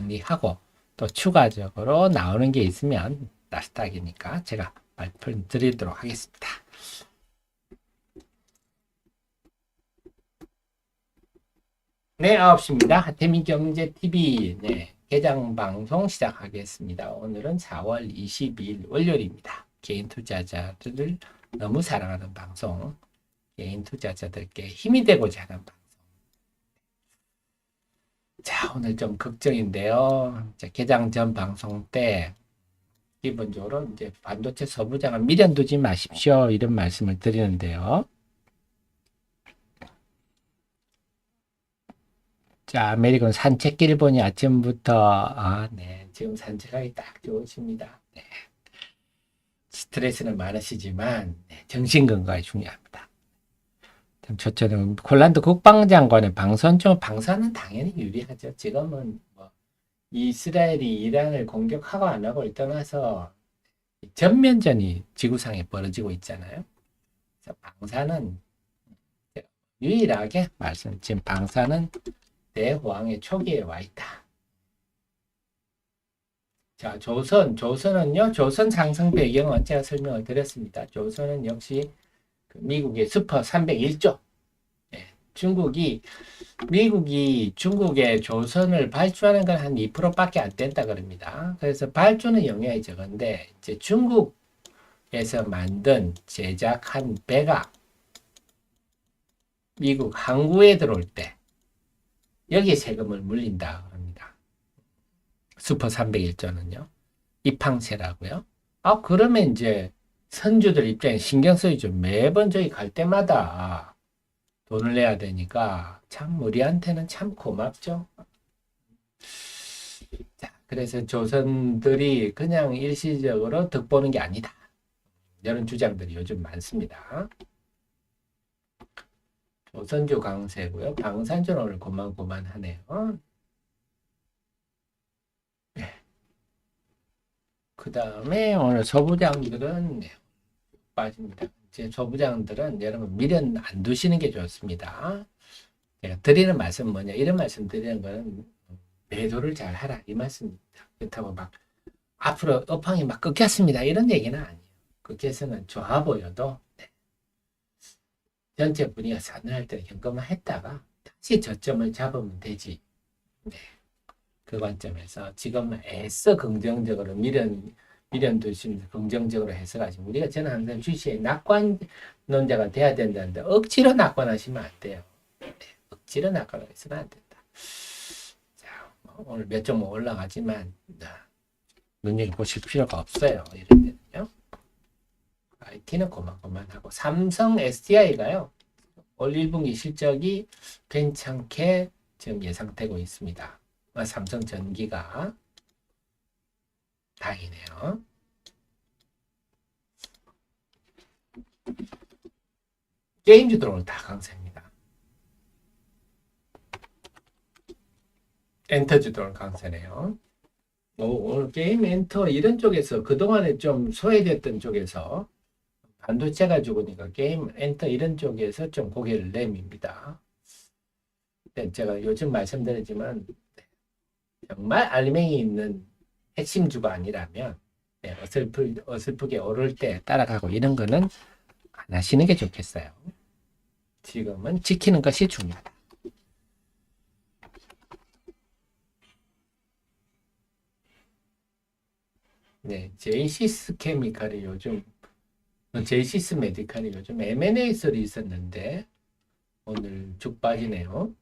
정리하고 또 추가적으로 나오는 게 있으면 나스닥이니까 제가 발표 드리도록 하겠습니다. 네, 9시입니다. 하태민경제TV 개장 방송 시작하겠습니다. 오늘은 4월 22일 월요일입니다. 개인 투자자들을 너무 사랑하는 방송, 개인 투자자들께 힘이 되고자 하는 방송. 자, 오늘 좀 걱정인데요. 개장 전 방송 때 기본적으로 이제 반도체 소부장은 미련 두지 마십시오. 이런 말씀을 드리는데요. 자, 아메리칸 산책길 보니 아침부터, 지금 산책하기 딱 좋으십니다. 네. 스트레스는 많으시지만, 정신 건강이 중요합니다. 저처럼 폴란드 국방장관의 방사는 당연히 유리하죠. 지금은 뭐 이스라엘이 이란을 공격하고 안 하고를 떠나서 전면전이 지구상에 벌어지고 있잖아요. 그래서 방사는 유일하게 지금 방사는 대호황의 초기에 와 있다. 자, 조선은요, 조선 상승 배경은 제가 설명을 드렸습니다. 조선은 역시 미국의 슈퍼 301조. 미국이 중국의 조선을 발주하는 건 한 2%밖에 안 된다 그럽니다. 그래서 발주는 영향이 적은데, 이제 중국에서 제작한 배가 미국 항구에 들어올 때, 여기에 세금을 물린다 그럽니다. 슈퍼 301조는요. 입항세라고요. 그러면 이제 선주들 입장에 신경 쓰이죠. 매번 저기 갈 때마다 돈을 내야 되니까 참 우리한테는 참 고맙죠. 자, 그래서 조선들이 그냥 일시적으로 득보는 게 아니다. 이런 주장들이 요즘 많습니다. 조선주 강세고요. 방산주는 오늘 고만고만하네요. 네. 그 다음에 오늘 소부장들은 빠집니다. 제 소부장들은 여러분 미련 안 두시는 게 좋습니다. 제가 드리는 말씀은 뭐냐, 이런 말씀 드리는 거는 매도를 잘 하라 이 말씀입니다. 그렇다고 막 앞으로 업황이 막 꺾였습니다 이런 얘기는 아니에요. 꺾여서는 좋아 보여도 전체 분위기가 싸늘할 때는 현금화 했다가 다시 저점을 잡으면 되지. 그 관점에서 지금 애써 긍정적으로 미련 두시면서 긍정적으로 해석하시면, 저는 항상 주식의 낙관론자가 돼야 된다는데 억지로 낙관하시면 안 돼요. 억지로 낙관하시면 안 된다. 자, 오늘 몇 종목 올라가지만 눈여겨보실 필요가 없어요. 이런 데는요. IT는 고만고만하고, 삼성 SDI가요. 올 1분기 실적이 괜찮게 지금 예상되고 있습니다. 삼성전기가 다행이네요. 게임주들 오늘 다 강세입니다. 엔터주들 오늘 강세네요. 오늘 게임 엔터 이런 쪽에서 그동안에 좀 소외됐던 쪽에서 반도체가 죽으니까 게임 엔터 이런 쪽에서 좀 고개를 내밉니다. 제가 요즘 말씀드리지만 정말 알맹이 있는 핵심주가 아니라면 어설프게 오를 때 따라가고 이런 거는 안 하시는 게 좋겠어요. 지금은 지키는 것이 중요하다. 네, 제이시스 메디칼이 요즘 M&A 썰이 있었는데 오늘 쭉 빠지네요.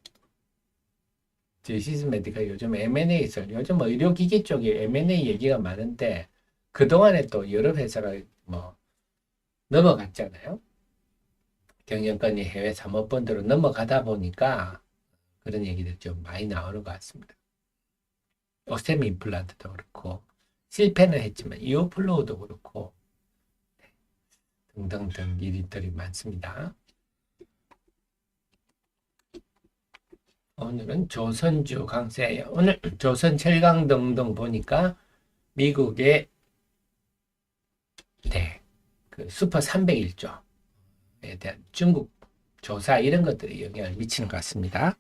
제이시스 메디칼이 요즘 M&A 썰, 요즘 의료기기 쪽에 M&A 얘기가 많은데 그동안에 또 여러 회사가 넘어갔잖아요. 경영권이 해외 사모펀드로 넘어가다 보니까 그런 얘기들 좀 많이 나오는 것 같습니다. 오스템 임플란트도 그렇고 실패는 했지만 이오플로우도 그렇고 등등등 일들이 많습니다. 오늘은 조선주 강세예요. 오늘 조선 철강 등등 보니까 미국의 그 슈퍼 301조에 대한 중국 조사 이런 것들이 영향을 미치는 것 같습니다.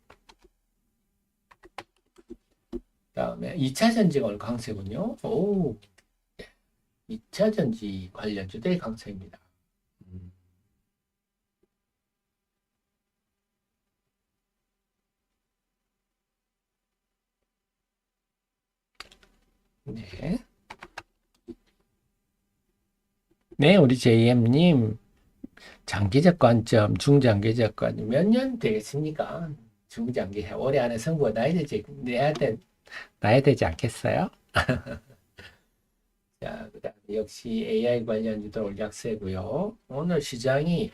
다음에 2차 전지가 오늘 강세군요. 오, 2차 전지 관련주들이 강세입니다. 음, 네. 네, 우리 JM님, 장기적 관점, 중장기적 관점 몇 년 되겠습니까? 중장기, 올해 안에 승부가 나야 되지 않겠어요? 자, 그다음 역시 AI 관련주도 올약세고요. 오늘 시장이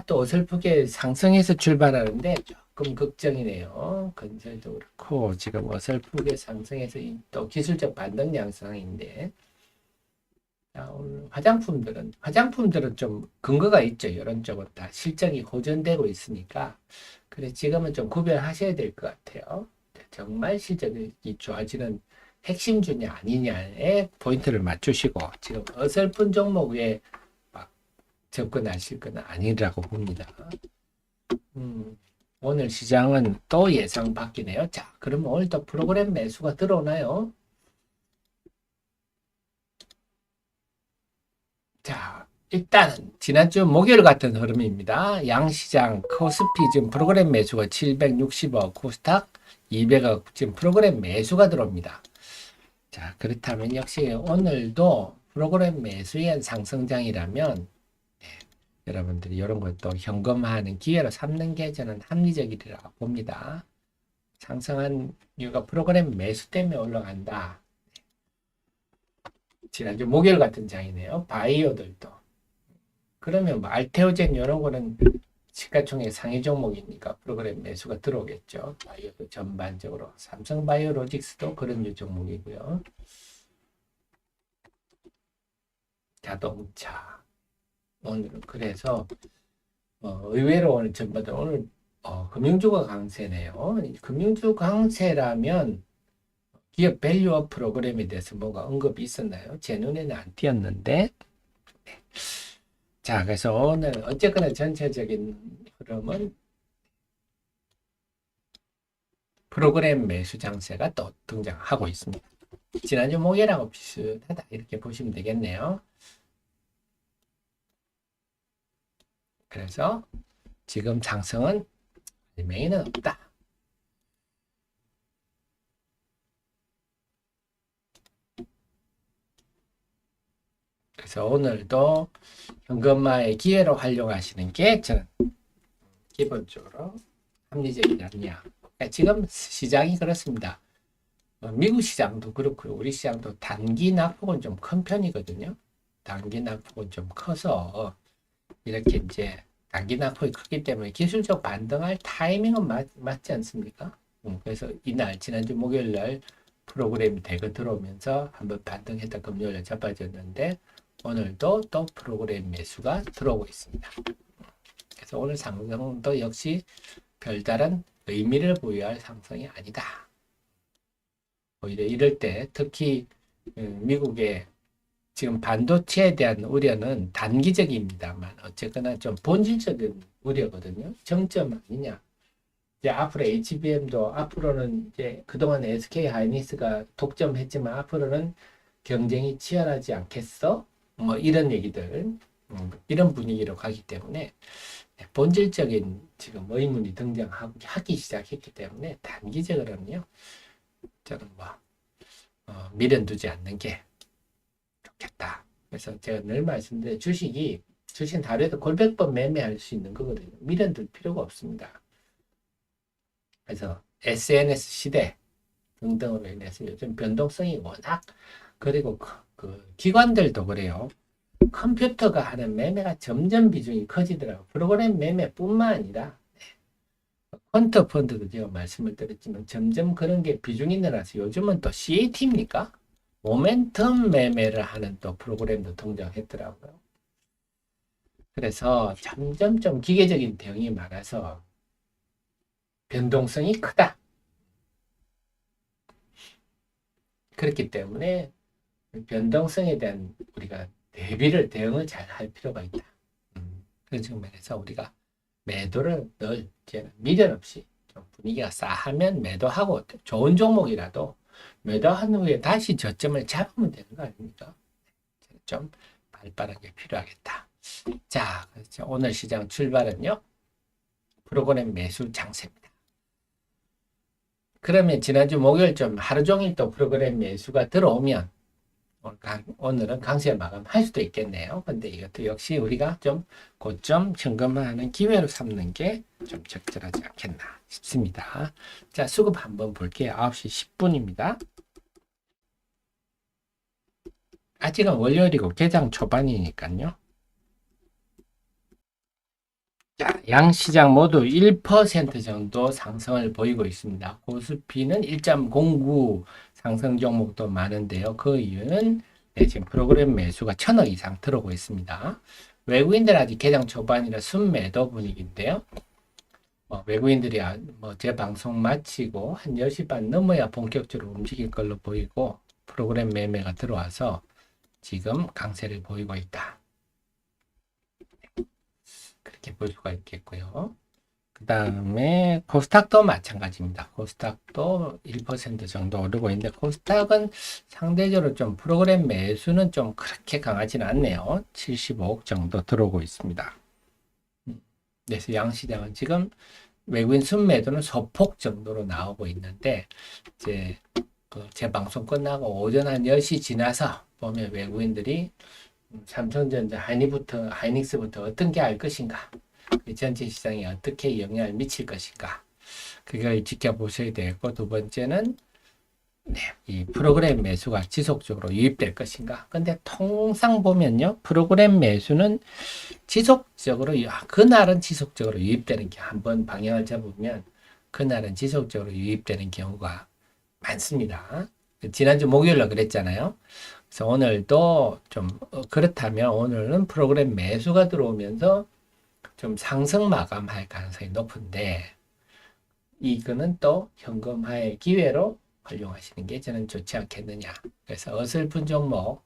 또 어설프게 상승해서 출발하는데 조금 걱정이네요. 건설도 그렇고 지금 어설프게 상승해서 또 기술적 반등 양상인데 오늘 화장품들은 좀 근거가 있죠. 이런 쪽은 다 실적이 호전되고 있으니까 그래 지금은 좀 구별하셔야 될 것 같아요. 정말 실적이 좋아지는 핵심주냐 아니냐에 포인트를 맞추시고 지금 어설픈 종목에 막 접근하실 건 아니라고 봅니다. 오늘 시장은 또 예상 바뀌네요. 자, 그러면 오늘 또 프로그램 매수가 들어오나요? 자, 일단은 지난주 목요일 같은 흐름입니다. 양시장 코스피 지금 프로그램 매수가 760억, 코스닥 200억 지금 프로그램 매수가 들어옵니다. 자, 그렇다면 역시 오늘도 프로그램 매수의 상승장이라면 여러분들이 이런 것도 현금화하는 기회로 삼는 게 저는 합리적이라고 봅니다. 상승한 이유가 프로그램 매수 때문에 올라간다. 지난주 목요일 같은 장이네요. 바이오들도. 그러면 뭐 알테오젠 이런 거는 시가총액 상위 종목이니까 프로그램 매수가 들어오겠죠. 바이오도 전반적으로. 삼성바이오로직스도 그런 류 종목이고요. 자동차. 오늘은 그래서 의외로 오늘 전반적으로 오늘 금융주가 강세네요. 금융주 강세라면 기업 밸류업 프로그램에 대해서 뭐가 언급이 있었나요? 제 눈에는 안 띄었는데. 네. 자, 그래서 오늘 어쨌거나 전체적인 흐름은 프로그램 매수 장세가 또 등장하고 있습니다. 지난주 목요일하고 비슷하다 이렇게 보시면 되겠네요. 그래서 지금 상승은 메인은 없다. 그래서 오늘도 현금화의 기회로 활용하시는 게 저는 기본적으로 합리적이지 않냐. 그러니까 지금 시장이 그렇습니다. 미국 시장도 그렇고요. 우리 시장도 단기 낙폭은 좀 큰 편이거든요. 단기 낙폭은 좀 커서 이렇게 이제 단기 낙폭이 크기 때문에 기술적 반등할 타이밍은 맞지 않습니까? 그래서 이날 지난주 목요일 날 프로그램이 대거 들어오면서 한번 반등했다 금요일에 자빠졌는데 오늘도 또 프로그램 매수가 들어오고 있습니다. 그래서 오늘 상승도 역시 별다른 의미를 부여할 상승이 아니다. 오히려 이럴 때 특히 미국의 지금 반도체에 대한 우려는 단기적입니다만 어쨌거나 좀 본질적인 우려거든요. 정점 아니냐. 이제 앞으로 HBM도 앞으로는 이제 그동안 SK 하이닉스가 독점했지만 앞으로는 경쟁이 치열하지 않겠어? 뭐 이런 얘기들, 이런 분위기로 가기 때문에 본질적인 지금 의문이 등장하기 시작했기 때문에 단기적으로는요. 저는 미련 두지 않는 게 좋겠다. 그래서 제가 늘 말씀드린 주식은 하루에도 골백 번 매매할 수 있는 거거든요. 미련 둘 필요가 없습니다. 그래서 SNS 시대 등등으로 인해서 요즘 변동성이 워낙 그리고 그 기관들도 그래요. 컴퓨터가 하는 매매가 점점 비중이 커지더라고요. 프로그램 매매뿐만 아니라 퀀터 펀드도 제가 말씀을 드렸지만 점점 그런 게 비중이 늘어서 요즘은 또 CAT입니까? 모멘텀 매매를 하는 또 프로그램도 등장했더라고요. 그래서 점점 좀 기계적인 대응이 많아서 변동성이 크다. 그렇기 때문에 변동성에 대한 우리가 대응을 잘 할 필요가 있다. 그런 측면에서 우리가 매도를 늘 미련 없이 좀 분위기가 싸하면 매도하고 좋은 종목이라도 매도한 후에 다시 저점을 잡으면 되는 거 아닙니까? 좀 발빠르게 필요하겠다. 자, 그렇죠. 오늘 시장 출발은요. 프로그램 매수 장세입니다. 그러면 지난주 목요일 좀 하루 종일 또 프로그램 매수가 들어오면 오늘은 강세 마감할 수도 있겠네요. 근데 이것도 역시 우리가 좀 고점 점검하는 기회로 삼는 게 좀 적절하지 않겠나 싶습니다. 자, 수급 한번 볼게요. 9시 10분입니다. 아직은 월요일이고 개장 초반이니까요. 자, 양 시장 모두 1% 정도 상승을 보이고 있습니다. 코스피는 1.09 상승 종목도 많은데요. 그 이유는 지금 프로그램 매수가 1000억 이상 들어오고 있습니다. 외국인들 아직 개장 초반이라 순매도 분위기인데요. 외국인들이 제 방송 마치고 한 10시 반 넘어야 본격적으로 움직일 걸로 보이고 프로그램 매매가 들어와서 지금 강세를 보이고 있다. 그렇게 볼 수가 있겠고요. 그 다음에 코스닥도 마찬가지입니다. 코스닥도 1% 정도 오르고 있는데 코스닥은 상대적으로 좀 프로그램 매수는 좀 그렇게 강하지는 않네요. 75억 정도 들어오고 있습니다. 그래서 양시장은 지금 외국인 순매도는 소폭 정도로 나오고 있는데 이제 제 방송 끝나고 오전 한 10시 지나서 보면 외국인들이 삼성전자, 하이닉스부터 어떤 게 할 것인가, 전체 시장에 어떻게 영향을 미칠 것인가, 그걸 지켜보셔야 되고, 두 번째는 이 프로그램 매수가 지속적으로 유입될 것인가. 근데 통상 보면요, 프로그램 매수는 지속적으로 그날은 지속적으로 유입되는 게 한번 방향을 잡으면 그날은 지속적으로 유입되는 경우가 많습니다. 지난주 목요일날 그랬잖아요. 그래서 오늘도 좀 그렇다면 오늘은 프로그램 매수가 들어오면서 좀 상승 마감할 가능성이 높은데 이거는 또 현금화의 기회로 활용하시는 게 저는 좋지 않겠느냐. 그래서 어설픈 종목,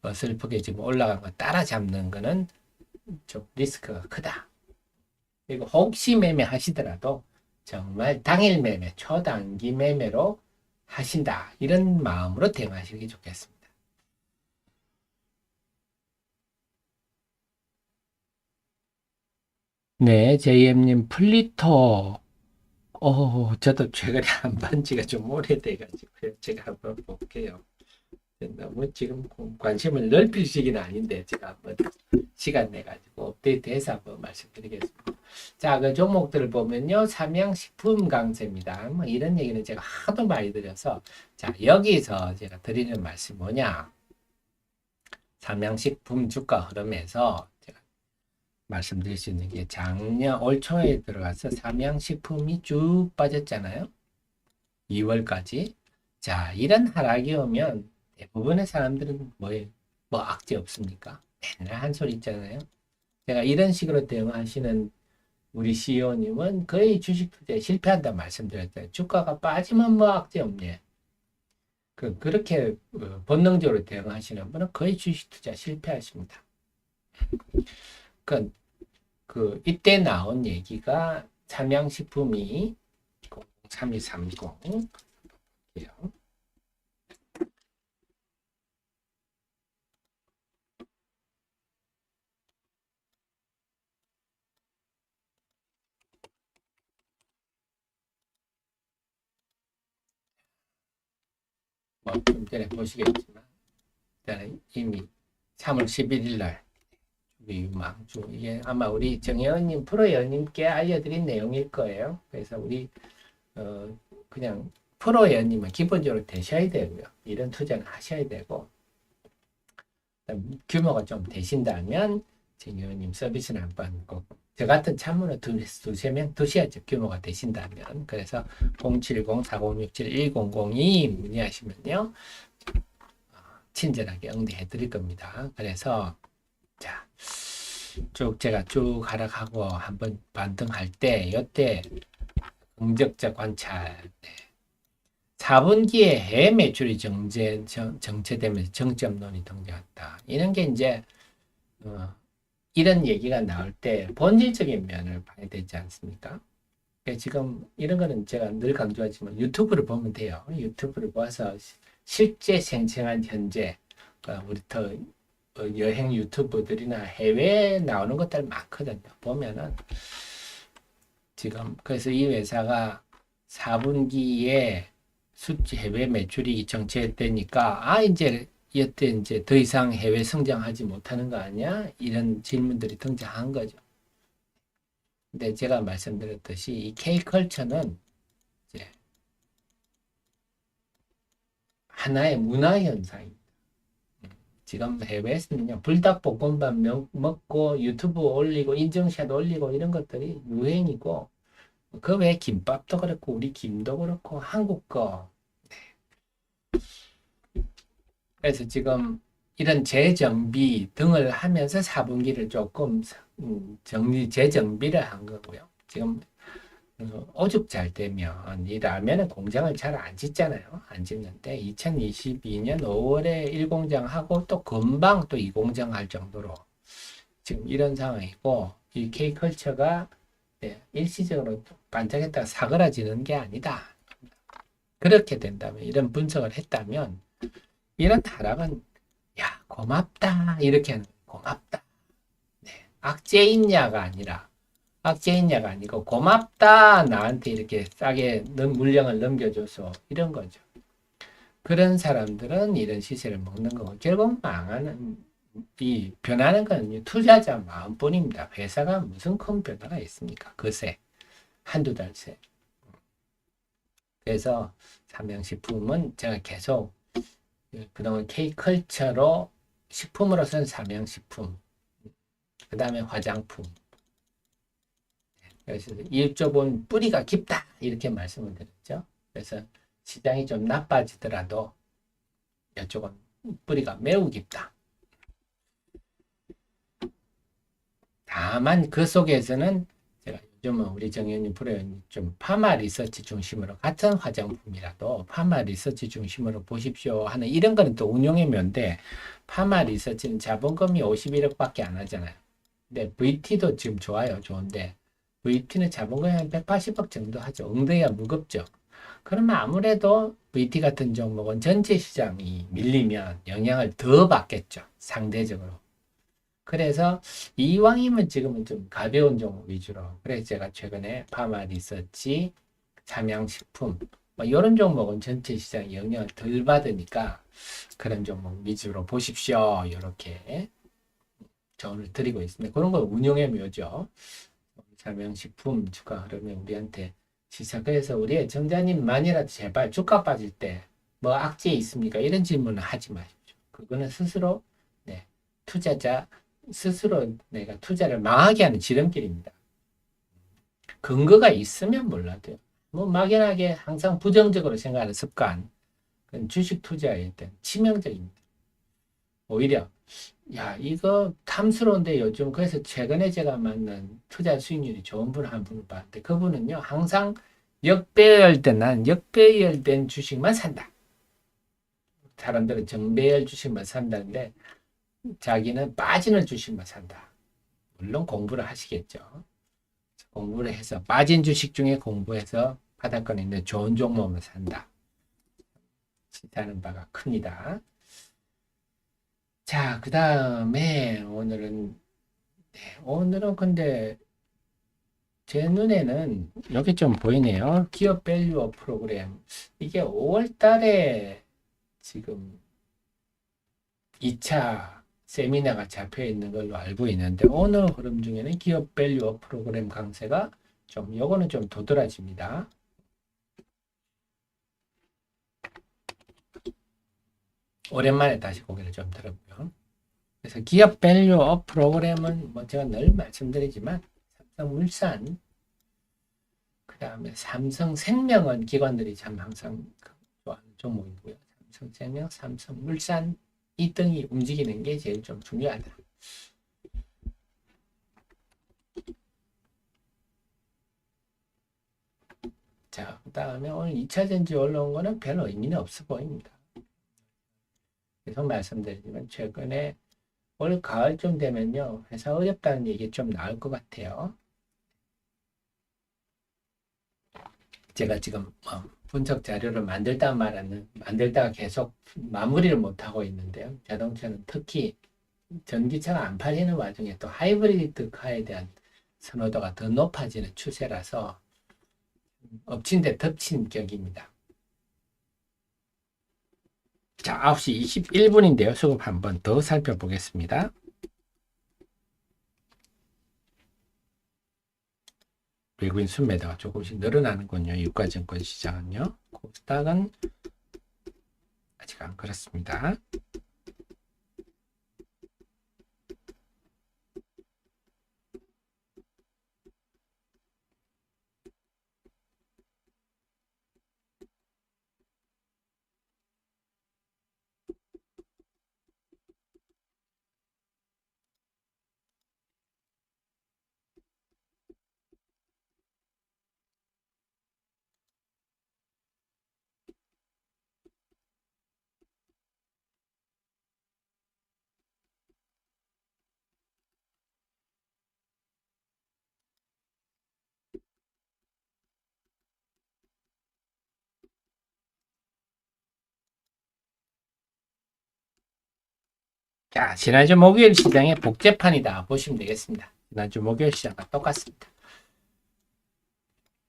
어설프게 지금 올라간 거 따라잡는 거는 좀 리스크가 크다. 그리고 혹시 매매 하시더라도 정말 당일 매매, 초단기 매매로 하신다. 이런 마음으로 대응하시는 게 좋겠습니다. 네, JM님 플리터. 저도 최근에 안 본 지가 좀 오래돼가지고요. 제가 한번 볼게요. 너무 지금 관심을 넓힐 시기는 아닌데, 제가 한번 시간 내가지고 업데이트해서 한번 말씀드리겠습니다. 자, 그 종목들을 보면요. 삼양식품 강세입니다. 뭐 이런 얘기는 제가 하도 많이 드려서, 자, 여기서 제가 드리는 말씀이 뭐냐. 삼양식품 주가 흐름에서 말씀드릴 수 있는 게 작년 올 초에 들어가서 삼양식품이 쭉 빠졌잖아요. 2월까지. 자, 이런 하락이 오면 대부분의 사람들은 뭐 악재 없습니까? 맨날 한 소리 있잖아요. 제가 이런 식으로 대응하시는 우리 CEO님은 거의 주식 투자에 실패한다 말씀드렸잖아요. 주가가 빠지면 뭐 악재 없네. 그렇게 본능적으로 대응하시는 분은 거의 주식 투자 실패하십니다. 이때 나온 얘기가 삼양식품이 3230 볼게요. 좀 전에 보시겠지만 일단은 이미 3월 11일 날 망주, 이게 아마 우리 정혜원님 프로연님께 알려드린 내용일 거예요. 그래서 우리 그냥 프로연님은 기본적으로 되셔야 되고요. 이런 투자는 하셔야 되고, 규모가 좀 되신다면 정혜원님 서비스는 한번 꼭, 저 같은 참모는 두세 명 두셔야죠. 규모가 되신다면. 그래서 070-4067-1002 문의하시면요, 친절하게 응대해 드릴 겁니다. 그래서 자, 제가 쭉 하락하고 한번 반등할 때, 이때 긍정적 관찰. 4분기에 해외 매출이 정체되면서 정점론이 등장했다. 이런 게 이제 이런 얘기가 나올 때 본질적인 면을 봐야 되지 않습니까? 지금 이런 거는 제가 늘 강조하지만 유튜브를 보면 돼요. 유튜브를 봐서 실제 생생한 현재 우리 더 여행 유튜버들이나 해외에 나오는 것들 많거든요. 보면은 지금 그래서 이 회사가 4분기에 수지 해외 매출이 정체되니까 이제 이때 이제 더 이상 해외 성장하지 못하는 거 아니야? 이런 질문들이 등장한 거죠. 근데 제가 말씀드렸듯이 이 K컬처는 이제 하나의 문화 현상입니다. 지금 해외에서는요, 불닭볶음밥 먹고 유튜브 올리고 인증샷 올리고 이런 것들이 유행이고, 그 외에 김밥도 그렇고 우리 김도 그렇고 한국 거. 그래서 지금 이런 재정비 등을 하면서 4분기를 조금 재정비를 한 거고요. 지금 오죽 잘 되면 이 라면은 공장을 잘 안 짓잖아요. 안 짓는데 2022년 5월에 1공장 하고 또 금방 또 2공장 할 정도로 지금 이런 상황이고, 이 K컬처가 일시적으로 반짝했다가 사그라지는 게 아니다. 그렇게 된다면, 이런 분석을 했다면 이런 타락은 야 고맙다 이렇게 하는 고맙다. 악재있냐가 아니라 악재있냐가 아니고 고맙다 나한테 이렇게 싸게 물량을 넘겨줘서 이런 거죠. 그런 사람들은 이런 시세를 먹는 거고, 결국 망하는 이 변하는 건 투자자 마음뿐입니다. 회사가 무슨 큰 변화가 있습니까? 그새 한두 달 새. 그래서 삼양식품은 제가 계속 그동안 K컬처로 식품으로서는 삼양식품, 그 다음에 화장품. 그래서 이쪽은 뿌리가 깊다 이렇게 말씀을 드렸죠. 그래서 시장이 좀 나빠지더라도 이쪽은 뿌리가 매우 깊다. 다만 그 속에서는 제가 요즘은 우리 정현님 프로님 좀 파마 리서치 중심으로 같은 화장품이라도 파마 리서치 중심으로 보십시오 하는 이런 거는 또 운용의 묘인데, 파마 리서치는 자본금이 51억밖에 안 하잖아요. 근데 VT도 지금 좋아요. 좋은데 VT는 자본금이 한 180억 정도 하죠. 엉덩이가 무겁죠. 그러면 아무래도 VT 같은 종목은 전체 시장이 밀리면 영향을 더 받겠죠. 상대적으로. 그래서 이왕이면 지금은 좀 가벼운 종목 위주로. 그래서 제가 최근에 파마 리서치, 삼양식품, 뭐 이런 종목은 전체 시장 영향을 덜 받으니까 그런 종목 위주로 보십시오. 이렇게 조언을 드리고 있습니다. 그런 건 운용의 묘죠. 삼양식품 주가 흐르면 우리한테 시사. 그래서 우리 애청자님만이라도 제발 주가 빠질 때 뭐 악재 있습니까? 이런 질문을 하지 마십시오. 그거는 스스로 투자자 스스로 내가 투자를 망하게 하는 지름길입니다. 근거가 있으면 몰라도요. 뭐 막연하게 항상 부정적으로 생각하는 습관, 그건 주식 투자에 대한 치명적입니다. 오히려 야 이거 탐스러운데 요즘. 그래서 최근에 제가 만난 투자 수익률이 좋은 분 한 분을 봤는데, 그분은요 항상 난 역배열된 주식만 산다. 사람들은 정배열 주식만 산다는데 자기는 빠지는 주식만 산다. 물론 공부를 하시겠죠. 공부를 해서 빠진 주식 중에 공부해서 바닥권에 있는 좋은 종목을 산다. 시사하는 바가 큽니다. 자, 그 다음에 오늘은 근데 제 눈에는 여기 좀 보이네요. 기업 밸류업 프로그램. 이게 5월 달에 지금 2차 세미나가 잡혀 있는 걸로 알고 있는데, 오늘 흐름 중에는 기업 밸류업 프로그램 강세가 요거는 좀 도드라집니다. 오랜만에 다시 고개를 좀 들었고요. 그래서 기업 밸류업 프로그램은 뭐 제가 늘 말씀드리지만 삼성물산, 그 다음에 삼성생명은 기관들이 참 항상 좋아하는 종목이고요. 삼성생명, 삼성물산 이 등이 움직이는 게 제일 좀 중요하다. 자, 그 다음에 오늘 2차전지 올라온 거는 별 의미는 없어 보입니다. 계속 말씀드리지만 최근에 올 가을쯤 되면요 회사 어렵다는 얘기 좀 나올 것 같아요. 제가 지금 분석 자료를 만들다가 계속 마무리를 못 하고 있는데요. 자동차는 특히 전기차가 안 팔리는 와중에 또 하이브리드카에 대한 선호도가 더 높아지는 추세라서 엎친 데 덮친 격입니다. 자, 9시 21분인데요. 수급 한번 더 살펴보겠습니다. 외국인 순매도가 조금씩 늘어나는군요. 유가증권 시장은요. 코스닥은 아직 안 그렇습니다. 자, 지난주 목요일 시장의 복제판이다 보시면 되겠습니다. 지난주 목요일 시장과 똑같습니다.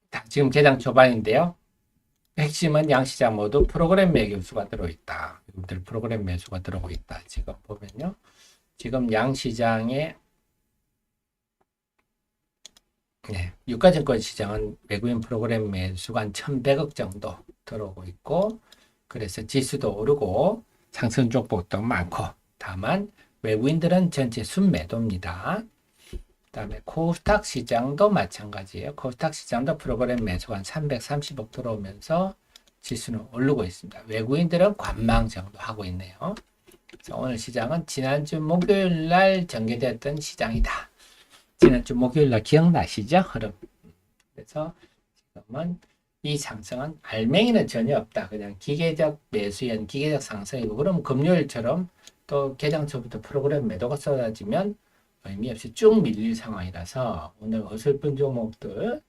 자, 지금 개장 초반인데요. 핵심은 양시장 모두 프로그램 매수가 들어있다. 여러분들 프로그램 매수가 들어오고 있다. 지금 보면요. 지금 양시장의 유가증권 시장은 외국인 프로그램 매수가 한 1,100억 정도 들어오고 있고, 그래서 지수도 오르고 상승 종목도 많고, 다만 외국인들은 전체 순매도입니다. 그다음에 코스닥 시장도 마찬가지예요. 코스닥 시장도 프로그램 매수가 한 330억 들어오면서 지수는 오르고 있습니다. 외국인들은 관망 정도 하고 있네요. 그래서 오늘 시장은 지난주 목요일 날 전개됐던 시장이다. 지난주 목요일 날 기억나시죠? 흐름. 그래서 지금은 이 상승은 알맹이는 전혀 없다. 그냥 기계적 매수연, 기계적 상승이고, 그럼 금요일처럼 또 개장 초부터 프로그램 매도가 쏟아지면 의미 없이 쭉 밀릴 상황이라서 오늘 어설픈 종목들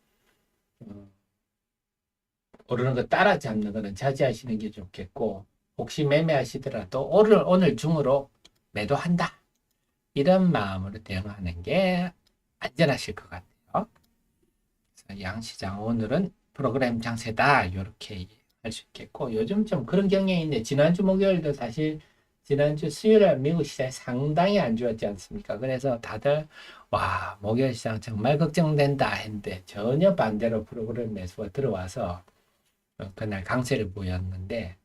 오르는 거 따라잡는 거는 자제하시는 게 좋겠고, 혹시 매매하시더라도 오늘 중으로 매도한다. 이런 마음으로 대응하는 게 안전하실 것 같아요. 그래서 양시장 오늘은 프로그램 장세다. 이렇게 할 수 있겠고, 요즘 좀 그런 경향이 있는데, 지난주 목요일도 사실 지난주 수요일에 미국 시장이 상당히 안 좋았지 않습니까? 그래서 다들 와, 목요일 시장 정말 걱정된다 했는데 전혀 반대로 프로그램 매수가 들어와서 그날 강세를 보였는데,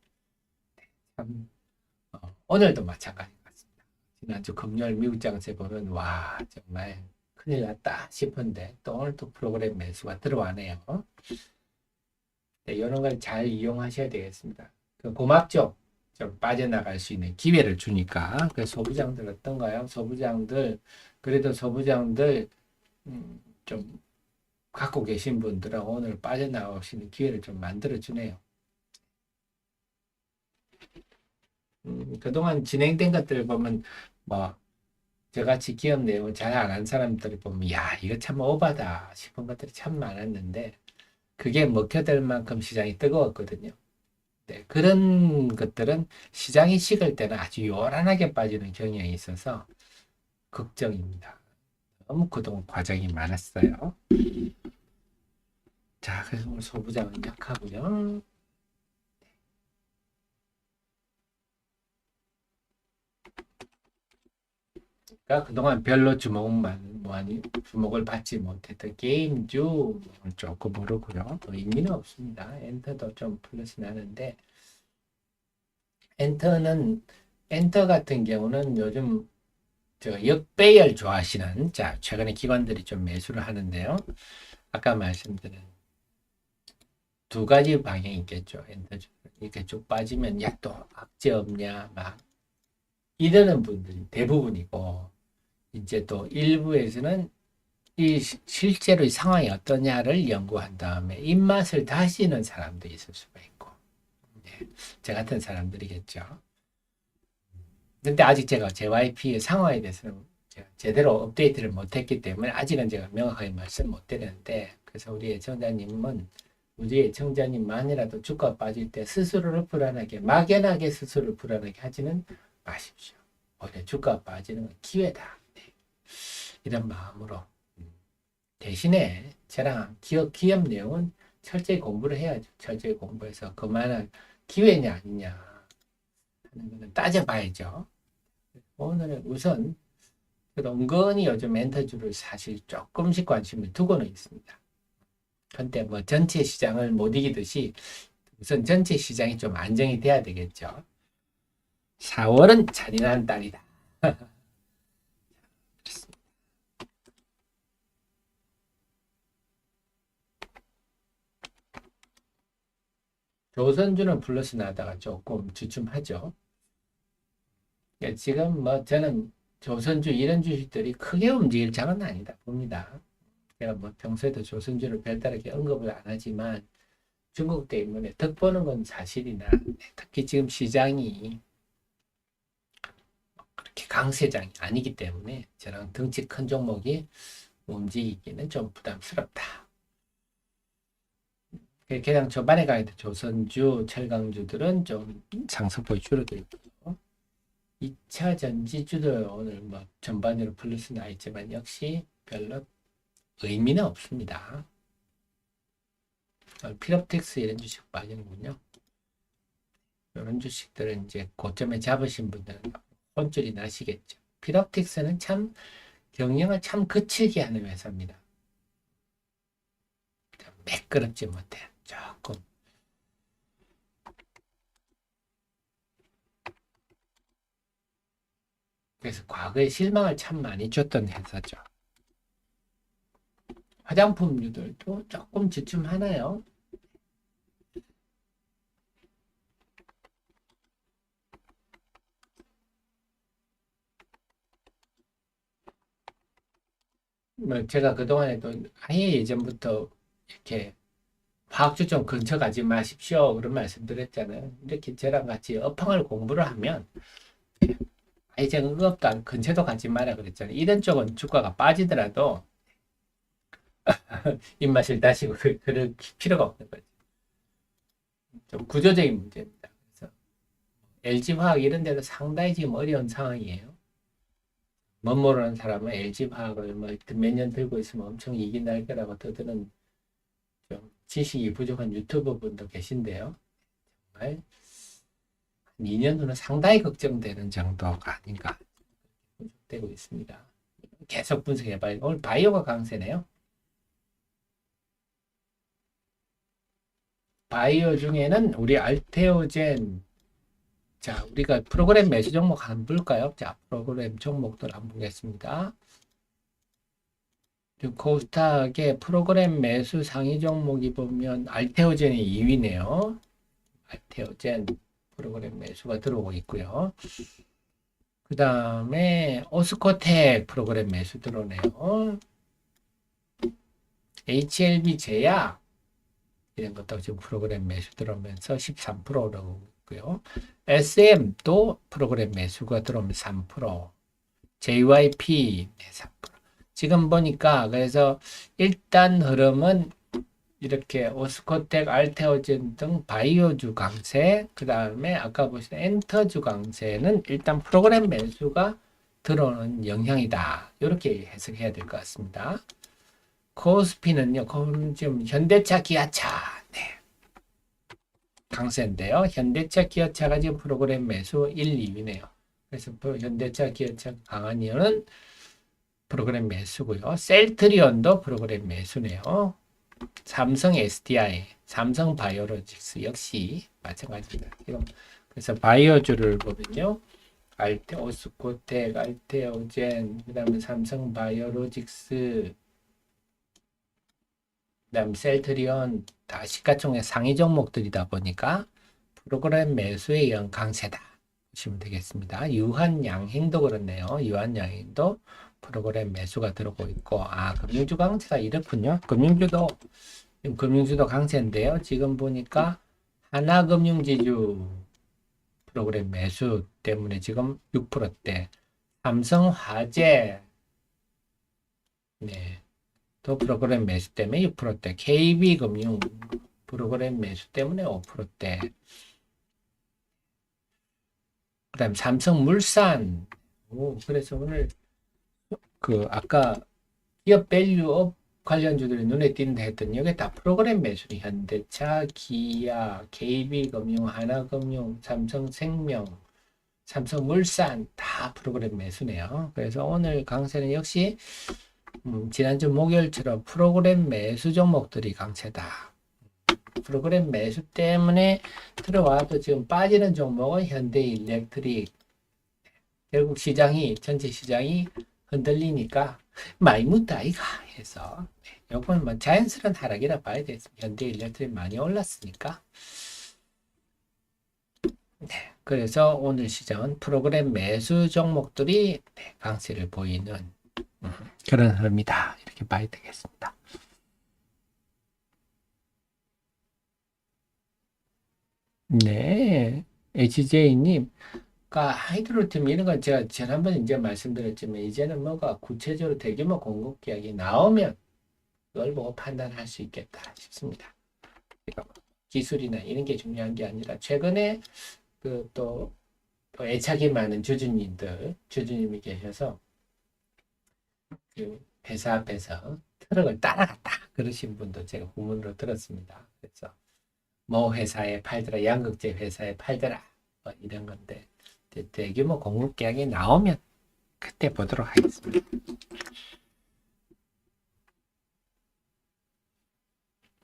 참, 오늘도 마찬가지 같습니다. 지난주 금요일 미국 장세 보면 와, 정말 큰일 났다 싶은데 또 오늘 또 프로그램 매수가 들어와네요. 네, 이런 걸 잘 이용하셔야 되겠습니다. 고맙죠? 좀 빠져나갈 수 있는 기회를 주니까. 그 소부장들 어떤가요? 그래도 소부장들 좀 갖고 계신 분들은 오늘 빠져나갈 수 있는 기회를 좀 만들어주네요. 그동안 진행된 것들을 보면 뭐 저같이 기업 내용을 잘 안 한 사람들을 보면 야, 이거 참 오바다 싶은 것들이 참 많았는데, 그게 먹혀들 만큼 시장이 뜨거웠거든요. 네, 그런 것들은 시장이 식을 때는 아주 요란하게 빠지는 경향이 있어서 걱정입니다. 너무 그동안 과정이 많았어요. 자, 그래서 오늘 소부장은 약하고요. 그러니까 그동안 별로 주목을 받지 못했던 게임주 조금 오르고요. 의미는 없습니다. 엔터도 좀 플러스 나는데, 엔터 같은 경우는 요즘 역배열 좋아하시는, 자, 최근에 기관들이 좀 매수를 하는데요. 아까 말씀드린 두 가지 방향이 있겠죠. 엔터 이렇게 쭉 빠지면 야, 또 악재 없냐 막 이러는 분들이 대부분이고, 이제 또 일부에서는 실제로 이 상황이 어떠냐를 연구한 다음에 입맛을 다시는 사람도 있을 수가 있고, 네, 저 같은 사람들이겠죠. 근데 아직 제가 JYP 상황에 대해서는 제대로 업데이트를 못했기 때문에 아직은 제가 명확하게 말씀 못 드리는데, 그래서 우리 애청자님은 우리 애청자님만이라도 주가 빠질 때 스스로를 불안하게, 막연하게 스스로를 불안하게 하지는 마십시오. 오히려 주가 빠지는 건 기회다. 네. 이런 마음으로. 대신에 저랑 기업 내용은 철저히 공부를 해야죠. 철저히 공부해서 그만한 기회냐 아니냐 하는 거는 따져봐야죠. 오늘은 우선 은근히 요즘 멘토주를 사실 조금씩 관심을 두고는 있습니다. 근데 뭐 전체 시장을 못 이기듯이 우선 전체 시장이 좀 안정이 돼야 되겠죠. 4월은 잔인한 달이다. 조선주는 플러스 나다가 조금 주춤하죠. 지금 뭐 저는 조선주 이런 주식들이 크게 움직일 장은 아니다 봅니다. 제가 뭐 평소에도 조선주를 별다르게 언급을 안 하지만 중국 때문에 덕보는 건 사실이나 특히 지금 시장이 그렇게 강세장이 아니기 때문에 저랑 덩치 큰 종목이 움직이기는 좀 부담스럽다. 그냥 초반에 가야돼. 조선주, 철강주들은 좀 상승폭이 줄어들고요. 2차 전지주들 오늘 뭐 전반적으로 플러스 나 있지만 역시 별로 의미는 없습니다. 필업텍스 이런 주식 빠지는군요. 이런 주식들은 이제 고점에 잡으신 분들은 혼쭐이 나시겠죠. 필업텍스는 참 경영을 참 거칠게 하는 회사입니다. 매끄럽지 못해. 조금. 그래서 과거에 실망을 참 많이 줬던 회사죠. 화장품류들도 조금 주춤하나요? 뭐 제가 그동안에도 아예 예전부터 이렇게 화학주 좀 근처 가지 마십시오. 그런 말씀 드렸잖아요. 이렇게 저랑 같이 업황을 공부를 하면 아예 제가 응업도 근처도 가지 마라 그랬잖아요. 이런 쪽은 주가가 빠지더라도 입맛을 다시고 그럴 필요가 없는 거죠. 좀 구조적인 문제입니다. 그래서 LG화학 이런 데도 상당히 지금 어려운 상황이에요. 못 모르는 사람은 LG화학을 뭐 몇 년 들고 있으면 엄청 이익이 날 거라고 떠드는 좀 지식이 부족한 유튜버 분도 계신데요. 정말 2년 후는 상당히 걱정되는 정도가 아닌가 되고 있습니다. 계속 분석해봐요. 오늘 바이오가 강세네요. 바이오 중에는 우리 알테오젠, 자, 우리가 프로그램 매수 종목 한번 볼까요? 자, 프로그램 종목들 한번 보겠습니다. 코스닥의 프로그램 매수 상위 종목이 보면 알테오젠이 2위네요. 알테오젠 프로그램 매수가 들어오고 있고요. 그 다음에 오스코텍 프로그램 매수 들어오네요. HLB 제약 이런 것도 지금 프로그램 매수 들어오면서 13%라고 있고요. SM도 프로그램 매수가 들어오면 3%, JYP 3%. 지금 보니까 그래서 일단 흐름은 이렇게 오스코텍, 알테오젠 등 바이오주 강세, 그 다음에 아까 보신 엔터주 강세는 일단 프로그램 매수가 들어오는 영향이다. 이렇게 해석해야 될 것 같습니다. 코스피는요, 지금 현대차, 기아차, 네. 강세인데요. 현대차, 기아차가 지금 프로그램 매수 1, 2위네요. 그래서 현대차, 기아차 강한 이유는 프로그램 매수고요. 셀트리온도 프로그램 매수네요. 삼성 SDI, 삼성 바이오로직스 역시 마찬가지입니다. 지금 그래서 바이오주를 보면요. 오스코텍, 알테오젠, 그 다음에 삼성 바이오로직스, 그 다음 셀트리온 다 시가총액 상위 종목들이다 보니까 프로그램 매수에 의한 강세다 보시면 되겠습니다. 유한양행도 그렇네요. 유한양행도 프로그램 매수가 들어오고 있고, 금융주 강세가 이렇군요. 금융주도 강세인데요. 지금 보니까 하나금융지주 프로그램 매수 때문에 지금 6%대, 삼성화재 네, 또 프로그램 매수 때문에 6%대, KB금융 프로그램 매수 때문에 5%대. 그다음 삼성물산. 그래서 오늘 아까 기업 밸류업 관련주들이 눈에 띈다 했더니 여기 다 프로그램 매수니 현대차, 기아, KB금융, 하나금융, 삼성생명, 삼성물산 다 프로그램 매수네요. 그래서 오늘 강세는 역시 지난주 목요일처럼 프로그램 매수 종목들이 강세다. 프로그램 매수 때문에 들어와도 지금 빠지는 종목은 현대일렉트릭. 결국 전체 시장이 흔들리니까 많이 묻다 이가 해서 요건 뭐 자연스러운 하락이라 봐야 되겠습니다. 현대일렉트릭 많이 올랐으니까. 네, 그래서 오늘 시장은 프로그램 매수 종목들이 강세를 보이는 그런 흐름이다 이렇게 봐야 되겠습니다. 네, HJ님, 하이드로팀 이런 건 제가 지난번에 이제 말씀드렸지만 이제는 뭐가 구체적으로 대규모 공급 계약이 나오면 그걸 보고 판단할 수 있겠다 싶습니다. 기술이나 이런 게 중요한 게 아니라 최근에 또 애착이 많은 주주님이 계셔서 그 회사 앞에서 트럭을 따라갔다 그러신 분도 제가 후문으로 들었습니다. 그래서 모 회사에 팔더라, 양극재 회사에 팔더라 뭐 이런 건데 대규모 공급 계약이 나오면 그때 보도록 하겠습니다.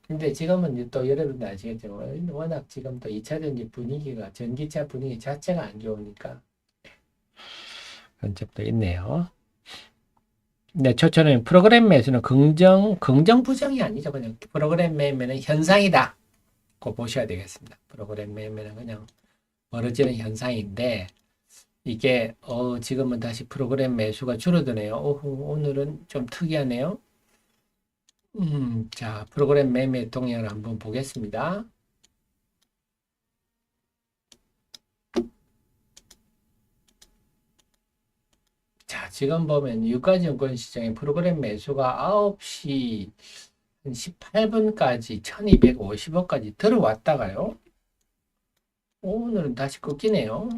근데 지금은 또 여러분들 아시겠지만 워낙 지금 또 2차전지 분위기가 전기차 분위기 자체가 안 좋으니까 그런 점도 있네요. 네, 저처럼 프로그램 매수는 긍정 부정이 아니죠. 그냥 프로그램 매매는 현상이다. 꼭 보셔야 되겠습니다. 프로그램 매매는 그냥 벌어지는 현상인데 이게 지금은 다시 프로그램 매수가 줄어드네요. 오늘은 좀 특이하네요. 자, 프로그램 매매 동향을 한번 보겠습니다. 자, 지금 보면 유가증권 시장의 프로그램 매수가 9시 18분까지 1250원까지 들어왔다가요. 오늘은 다시 꺾이네요.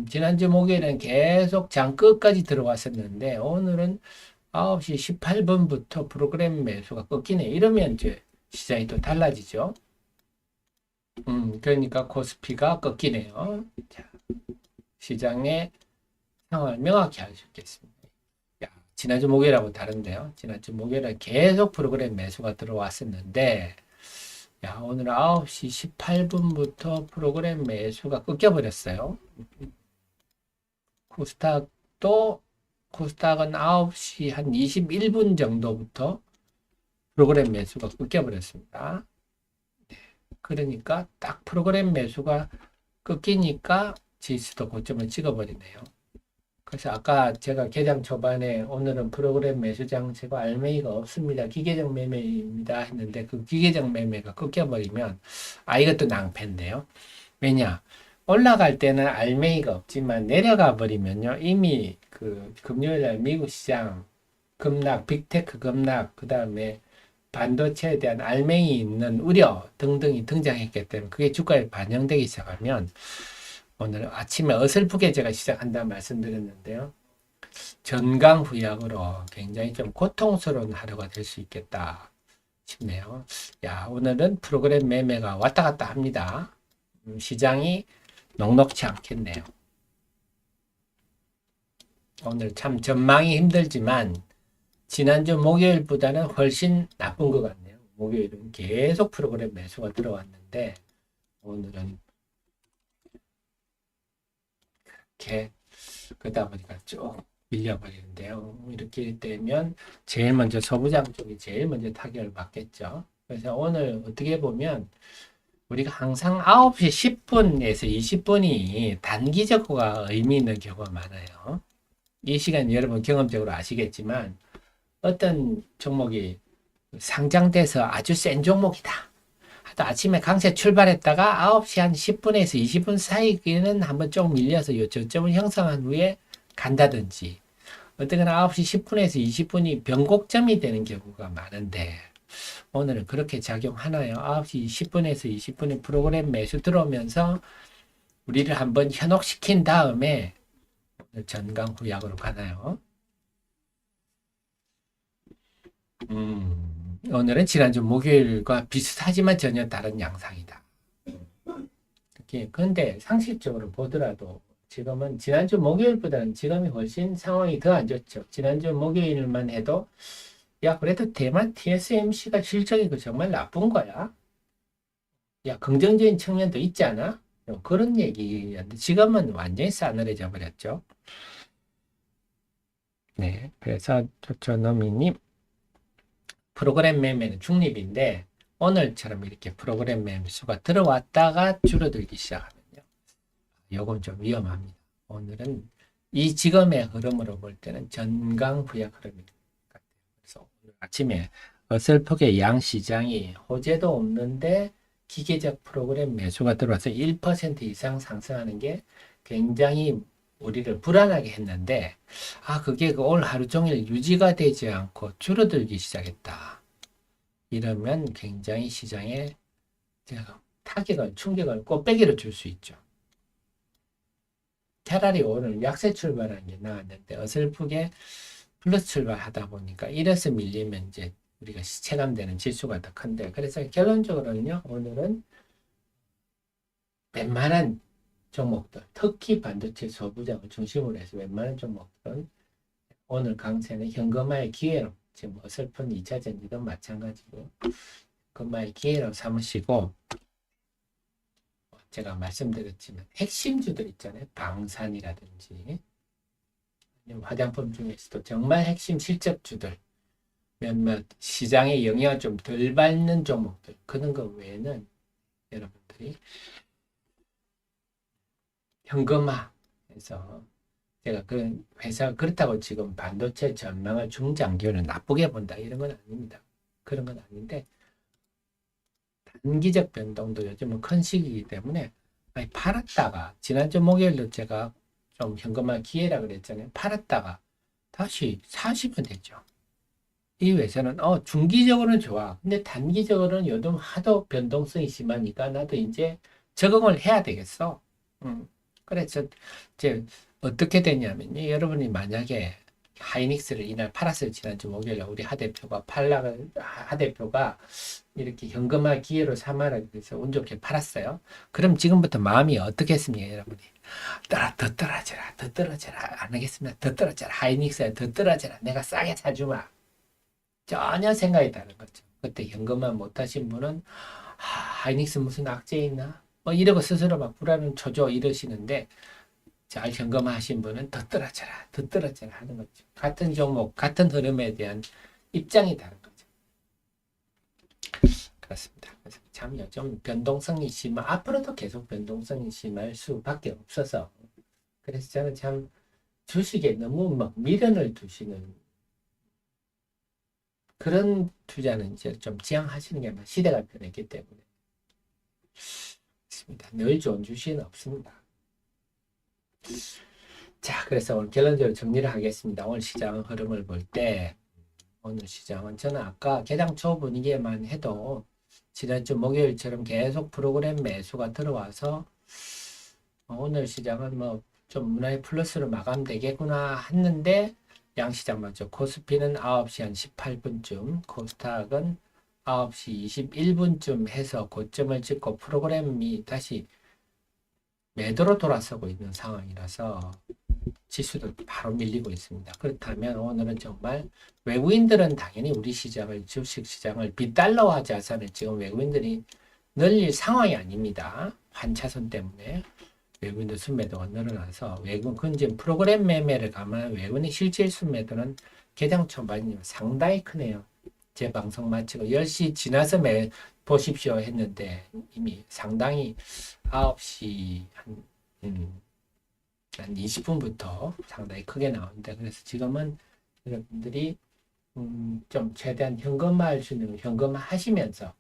지난주 목요일은 계속 장 끝까지 들어왔었는데 오늘은 9시 18분부터 프로그램 매수가 꺾이네. 이러면 이제 시장이 또 달라지죠. 그러니까 코스피가 꺾이네요. 자, 시장의 상황을 명확히 알 수 있겠습니다. 지난주 목요일하고 다른데요. 지난주 목요일에 계속 프로그램 매수가 들어왔었는데 오늘 9시 18분부터 프로그램 매수가 꺾여버렸어요. 코스닥은 9시 한 21분 정도부터 프로그램 매수가 꺾여버렸습니다. 그러니까 딱 프로그램 매수가 꺾이니까 지수도 고점을 찍어버리네요. 그래서 아까 제가 개장 초반에 오늘은 프로그램 매수 장세고 알맹이가 없습니다. 기계적 매매입니다 했는데 그 기계적 매매가 꺾여버리면 이것도 낭패인데요. 왜냐? 올라갈 때는 알맹이가 없지만 내려가 버리면요. 이미 금요일날 미국 시장 급락, 빅테크 급락, 그 다음에 반도체에 대한 알맹이 있는 우려 등등이 등장했기 때문에 그게 주가에 반영되기 시작하면 오늘 아침에 어설프게 제가 시작한다 말씀드렸는데요. 전강후약으로 굉장히 좀 고통스러운 하루가 될 수 있겠다 싶네요. 오늘은 프로그램 매매가 왔다 갔다 합니다. 시장이 녹록치 않겠네요. 오늘 참 전망이 힘들지만 지난주 목요일보다는 훨씬 나쁜 것 같네요. 목요일은 계속 프로그램 매수가 들어왔는데 오늘은 이렇게 그러다 보니까 쭉 밀려버리는데요. 이렇게 되면 제일 먼저 소부장 쪽이 제일 먼저 타격을 받겠죠. 그래서 오늘 어떻게 보면 우리가 항상 9시 10분에서 20분이 단기적으로가 의미 있는 경우가 많아요. 이 시간 여러분 경험적으로 아시겠지만 어떤 종목이 상장돼서 아주 센 종목이다. 아침에 강세 출발했다가 9시 한 10분에서 20분 사이에는 한번 좀 밀려서 요 저점을 형성한 후에 간다든지 어쨌거나 9시 10분에서 20분이 변곡점이 되는 경우가 많은데 오늘은 그렇게 작용하나요? 9시 20분에서 20분에 프로그램 매수 들어오면서 우리를 한번 현혹시킨 다음에 전강 후약으로 가나요? 오늘은 지난주 목요일과 비슷하지만 전혀 다른 양상이다. 그런데 상식적으로 보더라도 지금은 지난주 목요일보다는 지금이 훨씬 상황이 더 안 좋죠. 지난주 목요일만 해도 야 그래도 대만 TSMC가 실적이 정말 나쁜 거야. 야 긍정적인 측면도 있지 않아? 그런 얘기였는데 지금은 완전히 싸늘해져 버렸죠. 네, 그래서 조초노미님 프로그램 매매는 중립인데 오늘처럼 이렇게 프로그램 매매 수가 들어왔다가 줄어들기 시작하면요. 요건 좀 위험합니다. 오늘은 이 지금의 흐름으로 볼 때는 전강후약 흐름인 것 같아요. 그래서 오늘 아침에 어설프게 양시장이 호재도 없는데 기계적 프로그램 매수가 들어와서 1% 이상 상승하는 게 굉장히 우리를 불안하게 했는데 그게 올 하루 종일 유지가 되지 않고 줄어들기 시작했다. 이러면 굉장히 시장에 타격을, 충격을 꽃배기로 줄 수 있죠. 차라리 오늘 약세 출발하는 게 나았는데 어설프게 플러스 출발하다 보니까 이래서 밀리면 이제 우리가 체감되는 지수가 더 큰데 그래서 결론적으로는요. 오늘은 웬만한 종목들 특히 반도체 소부장을 중심으로 해서 웬만한 종목들은 오늘 강세는 현금화의 기회로 지금 어설픈 2차 전지도 마찬가지고 현금화의 기회로 삼으시고 제가 말씀드렸지만 핵심주들 있잖아요. 방산이라든지 화장품 중에서도 정말 핵심 실적주들 몇몇 시장에 영향을 좀 덜 받는 종목들 그런 거 외에는 여러분들이 현금화해서 제가 그 회사 그렇다고 지금 반도체 전망을 중장기로는 나쁘게 본다 이런 건 아닙니다. 그런 건 아닌데 단기적 변동도 요즘은 큰 시기이기 때문에 팔았다가 지난주 목요일도 제가 좀 현금화 기회라 그랬잖아요. 팔았다가 다시 사시면 되죠. 이 회사는 중기적으로는 좋아. 근데 단기적으로는 요즘 하도 변동성이 심하니까 나도 이제 적응을 해야 되겠어. 그래서 이제 어떻게 되냐면요. 여러분이 만약에 하이닉스를 이날 팔았어요. 지난주 목요일에 우리 하 대표가 이렇게 현금화 기회로 삼아라 그래서 운 좋게 팔았어요. 그럼 지금부터 마음이 어떻겠습니까, 여러분이? 더 떨어져라, 더 떨어져라. 안 하겠습니다. 더 떨어져라. 하이닉스야, 더 떨어져라. 내가 싸게 사주마. 전혀 생각이 다른 거죠. 그때 현금화 못하신 분은 하이닉스 무슨 악재 있나? 뭐 이러고 스스로 막 불안을 쳐줘 이러시는데 잘 점검하신 분은 더 떨어져라, 더 떨어져라 하는 거죠. 같은 종목, 같은 흐름에 대한 입장이 다른 거죠. 그렇습니다. 그래서 참 요즘 변동성이 앞으로도 계속 변동성이 심할 수밖에 없어서 그래서 저는 참 주식에 너무 막 미련을 두시는 그런 투자는 이제 좀 지양하시는 게 시대가 변했기 때문에 있습니다. 늘 좋은 주식은 없습니다. 자, 그래서 오늘 결론적으로 정리를 하겠습니다. 오늘 시장 흐름을 볼 때 오늘 시장은 저는 아까 개장 초 분위기에만 해도 지난주 목요일처럼 계속 프로그램 매수가 들어와서 오늘 시장은 뭐 좀 문화의 플러스로 마감되겠구나 했는데 양시장 맞죠. 코스피는 9시 한 18분쯤, 코스닥은 9시 21분쯤 해서 고점을 찍고 프로그램이 다시 매도로 돌아서고 있는 상황이라서 지수도 바로 밀리고 있습니다. 그렇다면 오늘은 정말 외국인들은 당연히 우리 시장을 주식시장을 빗달러화 자산을 지금 외국인들이 늘릴 상황이 아닙니다. 환차손 때문에 외국인들 순매도가 늘어나서 그건 지금 프로그램 매매를 감안한 외국인의 실질 순매도는 개장 초반이면 상당히 크네요. 제 방송 마치고 10시 지나서 보십시오 했는데 이미 상당히 9시 한 20분부터 상당히 크게 나오는데 그래서 지금은 여러분들이 좀 최대한 현금화할 수 있는 현금화 하시면서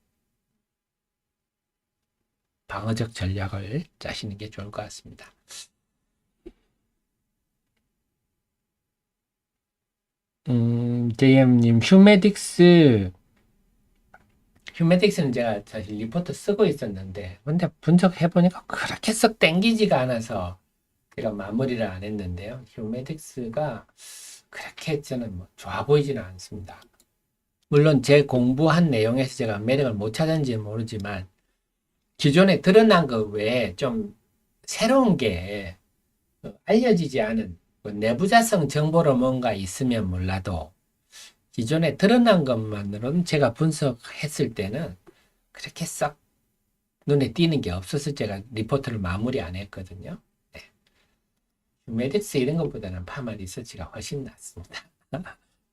방어적 전략을 짜시는 게 좋을 것 같습니다. JM님 휴메딕스 휴메틱스는 제가 사실 리포트 쓰고 있었는데, 근데 분석해보니까 그렇게 썩 땡기지가 않아서 제가 마무리를 안 했는데요. 휴메틱스가 그렇게 저는 뭐 좋아 보이지는 않습니다. 물론 제 공부한 내용에서 제가 매력을 못 찾았는지 모르지만, 기존에 드러난 것 외에 좀 새로운 게 알려지지 않은 뭐 내부자성 정보로 뭔가 있으면 몰라도 기존에 드러난 것만으로는 제가 분석했을 때는 그렇게 싹 눈에 띄는 게 없어서 제가 리포트를 마무리 안 했거든요. 네. 메딕스 이런 것보다는 파마 리서치가 훨씬 낫습니다.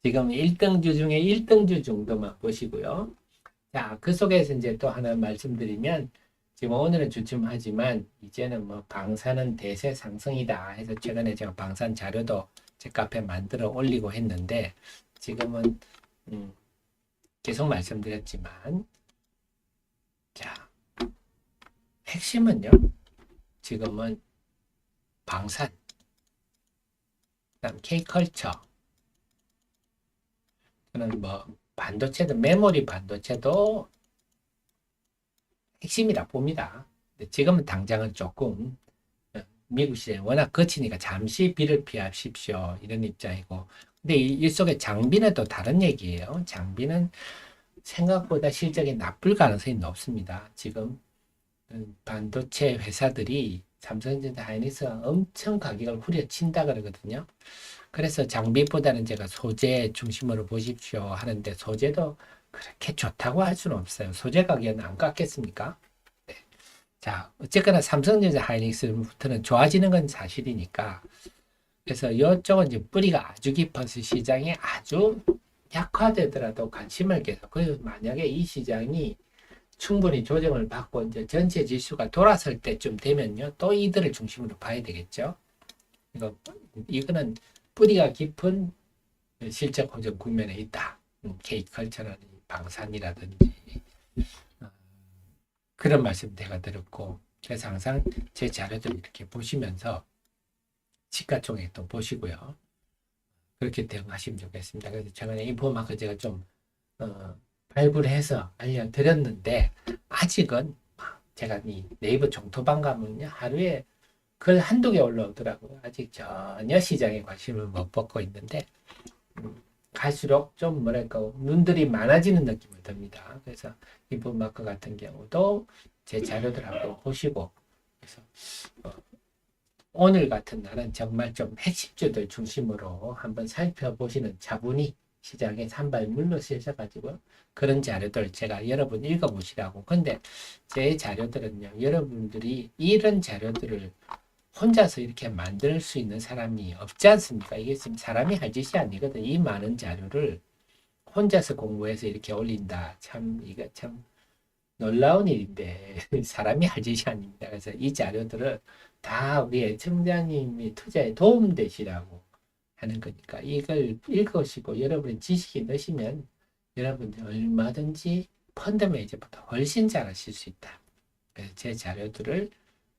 지금 1등주 중에 1등주 정도만 보시고요. 자, 그 속에서 이제 또 하나 말씀드리면, 지금 오늘은 주춤하지만 이제는 뭐 방사는 대세 상승이다 해서 최근에 제가 방산 자료도 제 카페에 만들어 올리고 했는데, 지금은 계속 말씀드렸지만, 자, 핵심은요, 지금은 방산, 그다음 K컬처, 저는 뭐 반도체도, 메모리 반도체도 핵심이라 봅니다. 근데 지금은 당장은 조금 미국 시장이 워낙 거치니까 잠시 비를 피하십시오 이런 입장이고, 근데 이 속에 장비는 또 다른 얘기예요. 장비는 생각보다 실적이 나쁠 가능성이 높습니다. 지금 반도체 회사들이 삼성전자, 하이닉스가 엄청 가격을 후려친다 그러거든요. 그래서 장비보다는 제가 소재 중심으로 보십시오 하는데, 소재도 그렇게 좋다고 할 수는 없어요. 소재 가격은 안 깎겠습니까? 네. 자, 어쨌거나 삼성전자, 하이닉스부터는 좋아지는 건 사실이니까, 그래서 이쪽은 이제 뿌리가 아주 깊어서 시장이 아주 약화되더라도 관심을 계속, 그래서 만약에 이 시장이 충분히 조정을 받고 이제 전체 지수가 돌아설 때쯤 되면요, 또 이들을 중심으로 봐야 되겠죠. 이거는 뿌리가 깊은 실적 호전 국면에 있다. K컬처라든지 방산이라든지 그런 말씀 제가 들었고, 그래서 항상 제 자료들 이렇게 보시면서 시가총액도 보시고요. 그렇게 대응하시면 좋겠습니다. 그래서 최근에 인포마크 제가 좀 발굴 해서 알려드렸는데, 아직은 제가 이 네이버 정토방 가면요, 하루에 글 한두 개 올라오더라고요. 아직 전혀 시장에 관심을 못 받고 있는데, 갈수록 좀 뭐랄까 눈들이 많아지는 느낌이 듭니다. 그래서 인포마크 같은 경우도 제 자료들 한번 보시고, 그래서 오늘 같은 날은 정말 좀 핵심주들 중심으로 한번 살펴보시는 차분히 시장에 산발 물러서셔가지고 그런 자료들 제가 여러분 읽어보시라고. 근데 제 자료들은요, 여러분들이 이런 자료들을 혼자서 이렇게 만들 수 있는 사람이 없지 않습니까? 이게 지금 사람이 할 짓이 아니거든. 이 많은 자료를 혼자서 공부해서 이렇게 올린다. 참, 이거 참 놀라운 일인데, 사람이 할 짓이 아닙니다. 그래서 이 자료들을 다 우리 애청자님이 투자에 도움되시라고 하는 거니까, 이걸 읽으시고 여러분이 지식이 넣으시면 여러분들 얼마든지 펀드 매니저보다 훨씬 잘하실 수 있다. 그래서 제 자료들을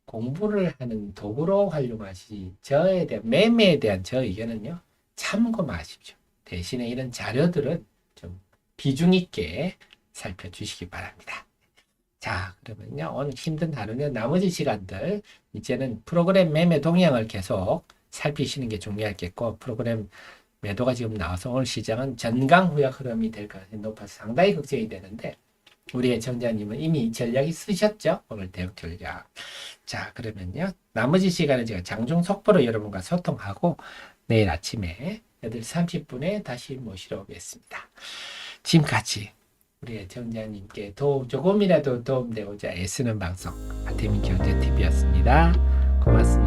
공부를 하는 도구로 활용하시, 저에 대한 매매에 대한 저 의견은요, 참고만 하십시오. 대신에 이런 자료들은 좀 비중 있게 살펴주시기 바랍니다. 자, 그러면요, 오늘 힘든 하루는 나머지 시간들 이제는 프로그램 매매 동향을 계속 살피시는 게 중요하겠고, 프로그램 매도가 지금 나와서 오늘 시장은 전강 후약 흐름이 될 가능성이 높아서 상당히 걱정이 되는데, 우리 애청자님은 이미 전략이 쓰셨죠? 오늘 대응 전략. 자, 그러면요, 나머지 시간은 제가 장중 속보로 여러분과 소통하고 내일 아침에 8시 30분에 다시 모시러 오겠습니다. 지금까지 우리 애청자님께 조금이라도 도움되고자 애쓰는 방송, 아태민 경제TV였습니다. 고맙습니다.